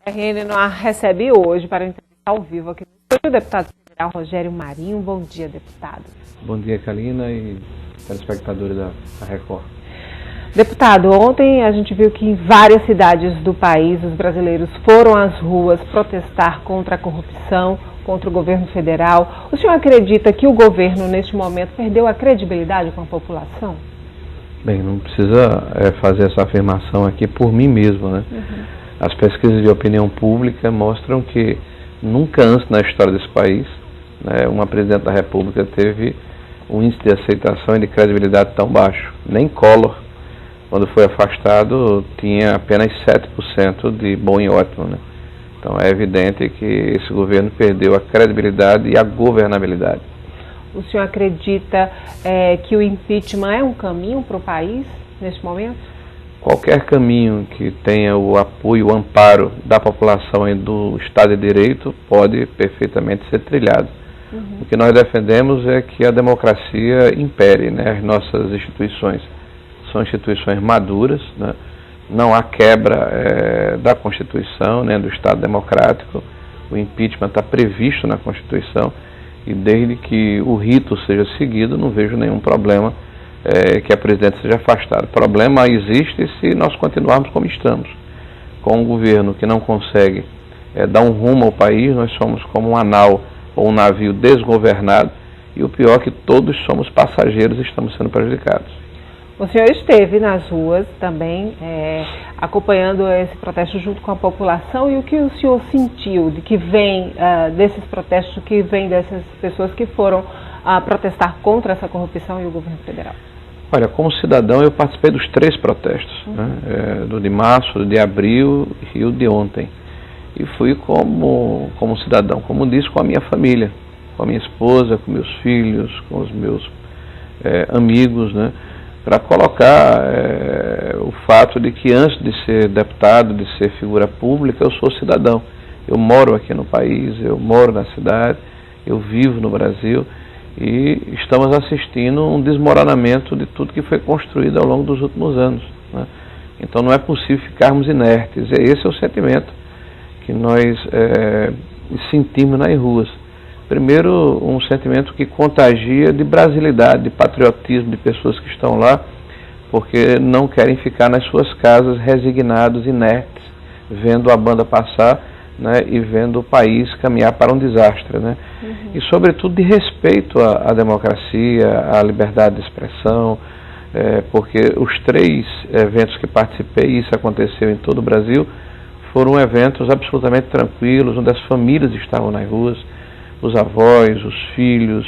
A RN no ar recebe hoje para entrevistar ao vivo aqui no estúdio o deputado federal Rogério Marinho. Bom dia, deputado. Bom dia, Kalina e telespectadores da Record. Deputado, ontem a gente viu que em várias cidades do país os brasileiros foram às ruas protestar contra a corrupção, contra o governo federal. O senhor acredita que o governo, neste momento, perdeu a credibilidade com a população? Bem, não precisa fazer essa afirmação aqui por mim mesmo, né? As pesquisas de opinião pública mostram que nunca antes na história desse país, né, uma presidente da República teve um índice de aceitação e de credibilidade tão baixo. Nem Collor, quando foi afastado, tinha apenas 7% de bom e ótimo, né? Então é evidente que esse governo perdeu a credibilidade e a governabilidade. O senhor acredita que o impeachment é um caminho para o país neste momento? Qualquer caminho que tenha o apoio, o amparo da população e do Estado de Direito pode perfeitamente ser trilhado. O que nós defendemos é que a democracia impere, né? As nossas instituições são instituições maduras, né? Não há quebra da Constituição, né, do Estado democrático. O impeachment está previsto na Constituição e desde que o rito seja seguido, não vejo nenhum problema que a presidente seja afastada. O problema existe se nós continuarmos como estamos. Com um governo que não consegue dar um rumo ao país, nós somos como um anau ou um navio desgovernado e o pior é que todos somos passageiros e estamos sendo prejudicados. O senhor esteve nas ruas também acompanhando esse protesto junto com a população e o que o senhor sentiu de que vem desses protestos, que vem dessas pessoas que foram protestar contra essa corrupção e o governo federal? Olha, como cidadão eu participei dos 3 protestos, né? Do de março, do de abril e o de ontem. E fui como cidadão, como disse, com a minha família, com a minha esposa, com meus filhos, com os meus amigos, né? Para colocar o fato de que antes de ser deputado, de ser figura pública, eu sou cidadão. Eu moro aqui no país, eu moro na cidade, eu vivo no Brasil e estamos assistindo um desmoronamento de tudo que foi construído ao longo dos últimos anos, né? Então não é possível ficarmos inertes. Esse é o sentimento que nós sentimos nas ruas. Primeiro, um sentimento que contagia de brasilidade, de patriotismo de pessoas que estão lá, porque não querem ficar nas suas casas resignados, inertes, vendo a banda passar, né, e vendo o país caminhar para um desastre, né? E sobretudo de respeito à democracia, à liberdade de expressão, porque os 3 eventos que participei, isso aconteceu em todo o Brasil, foram eventos absolutamente tranquilos, onde as famílias estavam nas ruas, os avós, os filhos,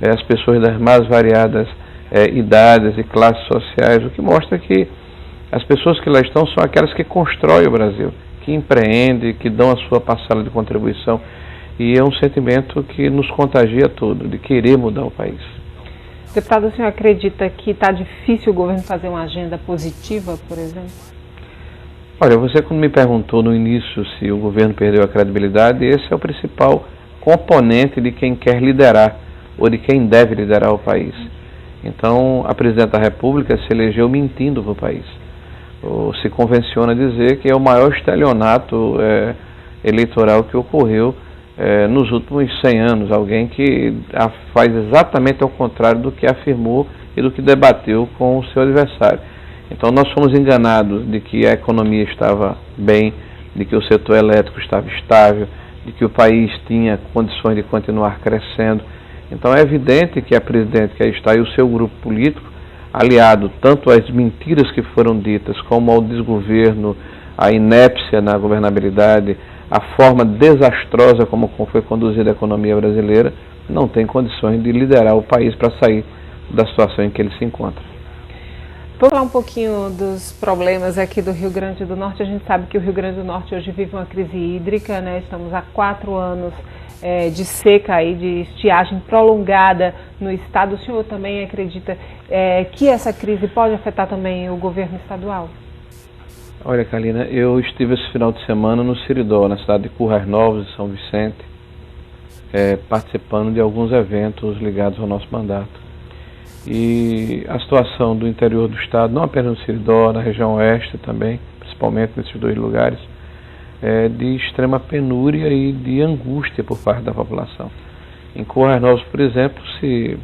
as pessoas das mais variadas idades e classes sociais, o que mostra que as pessoas que lá estão são aquelas que constroem o Brasil, que empreendem, que dão a sua parcela de contribuição, e é um sentimento que nos contagia todo, de querer mudar o país. Deputado, o senhor acredita que está difícil o governo fazer uma agenda positiva, por exemplo? Olha, você quando me perguntou no início se o governo perdeu a credibilidade, esse é o principal componente de quem quer liderar, ou de quem deve liderar o país. Então, a presidente da República se elegeu mentindo para o país. Ou se convenciona dizer que é o maior estelionato eleitoral que ocorreu nos últimos 100 anos. Alguém que faz exatamente ao contrário do que afirmou e do que debateu com o seu adversário. Então, nós fomos enganados de que a economia estava bem, de que o setor elétrico estava estável, de que o país tinha condições de continuar crescendo. Então é evidente que a presidente que aí está e o seu grupo político, aliado tanto às mentiras que foram ditas, como ao desgoverno, à inépcia na governabilidade, a forma desastrosa como foi conduzida a economia brasileira, não tem condições de liderar o país para sair da situação em que ele se encontra. Vamos falar um pouquinho dos problemas aqui do Rio Grande do Norte. A gente sabe que o Rio Grande do Norte hoje vive uma crise hídrica, né? Estamos há 4 anos de seca e de estiagem prolongada no estado. O senhor também acredita que essa crise pode afetar também o governo estadual? Olha, Kalina, eu estive esse final de semana no Seridó, na cidade de Currais Novos, de São Vicente, participando de alguns eventos ligados ao nosso mandato. E a situação do interior do estado, não apenas no Seridó, na região oeste também, principalmente nesses 2 lugares, de extrema penúria e de angústia por parte da população. Em Currais Novos, por exemplo, se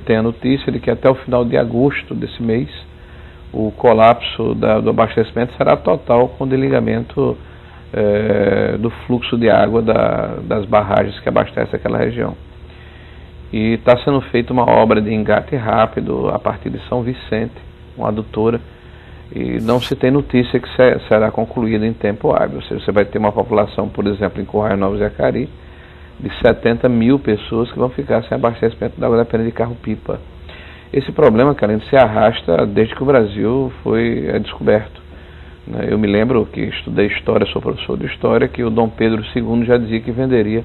tem a notícia de que até o final de agosto desse mês, o colapso do abastecimento será total, com desligamento do fluxo de água das barragens que abastecem aquela região. E está sendo feita uma obra de engate rápido a partir de São Vicente, uma adutora, e não se tem notícia que será concluída em tempo hábil. Ou seja, você vai ter uma população, por exemplo, em Currais Novos e Acari, de 70 mil pessoas que vão ficar sem abastecimento da água da pena de carro-pipa. Esse problema, Karine, se arrasta desde que o Brasil foi descoberto. Eu me lembro que estudei história, sou professor de história, que o Dom Pedro II já dizia que venderia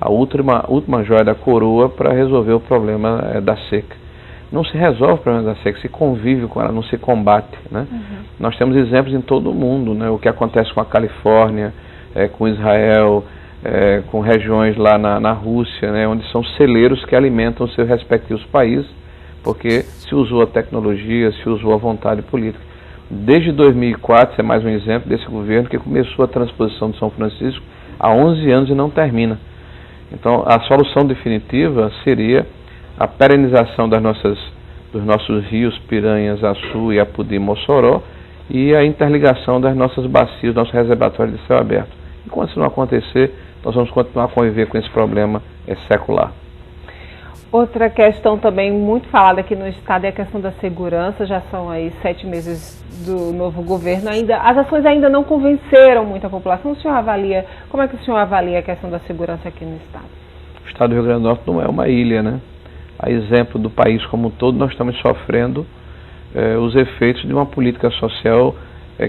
a última joia da coroa para resolver o problema da seca. Não se resolve o problema da seca, se convive com ela, não se combate. Né? Uhum. Nós temos exemplos em todo o mundo, né? O que acontece com a Califórnia, com Israel, com regiões lá na Rússia, né? Onde são celeiros que alimentam seus respectivos países, porque se usou a tecnologia, se usou a vontade política. Desde 2004, é mais um exemplo desse governo que começou a transposição de São Francisco há 11 anos e não termina. Então, a solução definitiva seria a perenização dos nossos rios Piranhas, Açu, Iapudi e Mossoró, e a interligação das nossas bacias, nossos reservatórios de céu aberto. Enquanto isso não acontecer, nós vamos continuar a conviver com esse problema secular. Outra questão também muito falada aqui no estado é a questão da segurança. Já são aí 7 meses do novo governo. As ações ainda não convenceram muito a população. Como é que o senhor avalia a questão da segurança aqui no estado? O estado do Rio Grande do Norte não é uma ilha, né? A exemplo do país como um todo, nós estamos sofrendo os efeitos de uma política social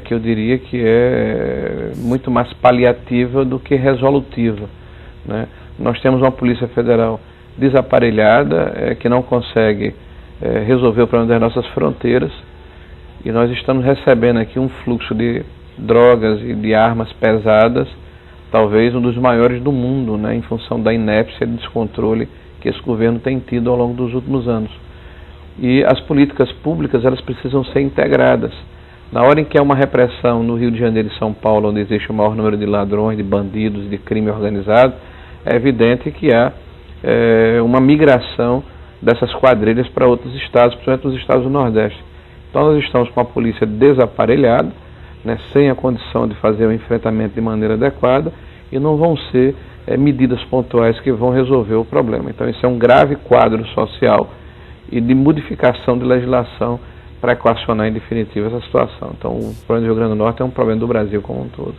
que eu diria que é muito mais paliativa do que resolutiva, né? Nós temos uma Polícia Federal desaparelhada, que não consegue resolver o problema das nossas fronteiras, e nós estamos recebendo aqui um fluxo de drogas e de armas pesadas, talvez um dos maiores do mundo, né, em função da inépcia e do descontrole que esse governo tem tido ao longo dos últimos anos. E as políticas públicas, elas precisam ser integradas. Na hora em que há uma repressão no Rio de Janeiro e São Paulo, onde existe o maior número de ladrões, de bandidos, de crime organizado, é evidente que há uma migração dessas quadrilhas para outros estados, principalmente os estados do Nordeste. Então nós estamos com a polícia desaparelhada, né, sem a condição de fazer o enfrentamento de maneira adequada, e não vão ser medidas pontuais que vão resolver o problema. Então esse é um grave quadro social e de modificação de legislação para equacionar em definitiva essa situação. Então o problema do Rio Grande do Norte é um problema do Brasil como um todo.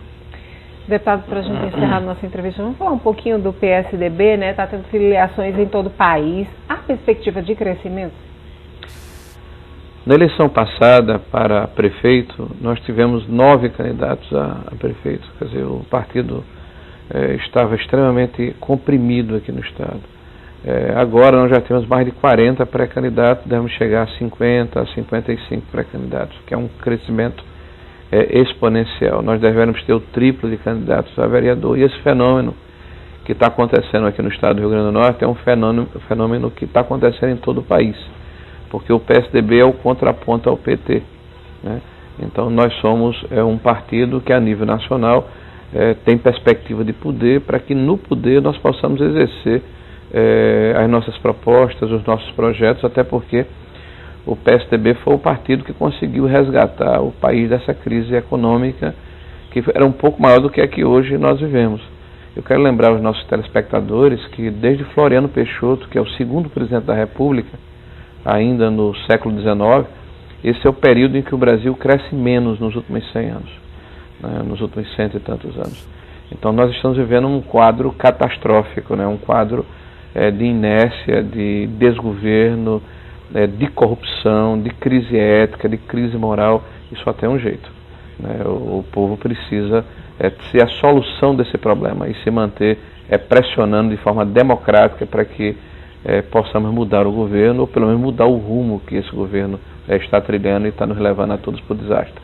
Deputado, para a gente encerrar a nossa entrevista, vamos falar um pouquinho do PSDB, né? Está tendo filiações em todo o país. Há perspectiva de crescimento? Na eleição passada para prefeito, nós tivemos 9 candidatos a prefeito. Quer dizer, o partido estava extremamente comprimido aqui no estado. Agora nós já temos mais de 40 pré-candidatos, devemos chegar a 50, a 55 pré-candidatos, que é um crescimento exponencial. Nós devemos ter o triplo de candidatos a vereador. E esse fenômeno que está acontecendo aqui no estado do Rio Grande do Norte é um fenômeno que está acontecendo em todo o país, porque o PSDB é o contraponto ao PT, né? Então nós somos um partido que a nível nacional tem perspectiva de poder, para que no poder nós possamos exercer as nossas propostas, os nossos projetos, até porque o PSDB foi o partido que conseguiu resgatar o país dessa crise econômica, que era um pouco maior do que a que hoje nós vivemos. Eu quero lembrar aos nossos telespectadores que desde Floriano Peixoto, que é o segundo presidente da República, ainda no século XIX, esse é o período em que o Brasil cresce menos nos últimos 100 anos, né, nos últimos 100 e tantos anos. Então nós estamos vivendo um quadro catastrófico, né, um quadro de inércia, de desgoverno, de corrupção, de crise ética, de crise moral. Isso só tem um jeito, né? O povo precisa ser a solução desse problema e se manter pressionando de forma democrática para que possamos mudar o governo, ou pelo menos mudar o rumo que esse governo está trilhando e está nos levando a todos para o desastre.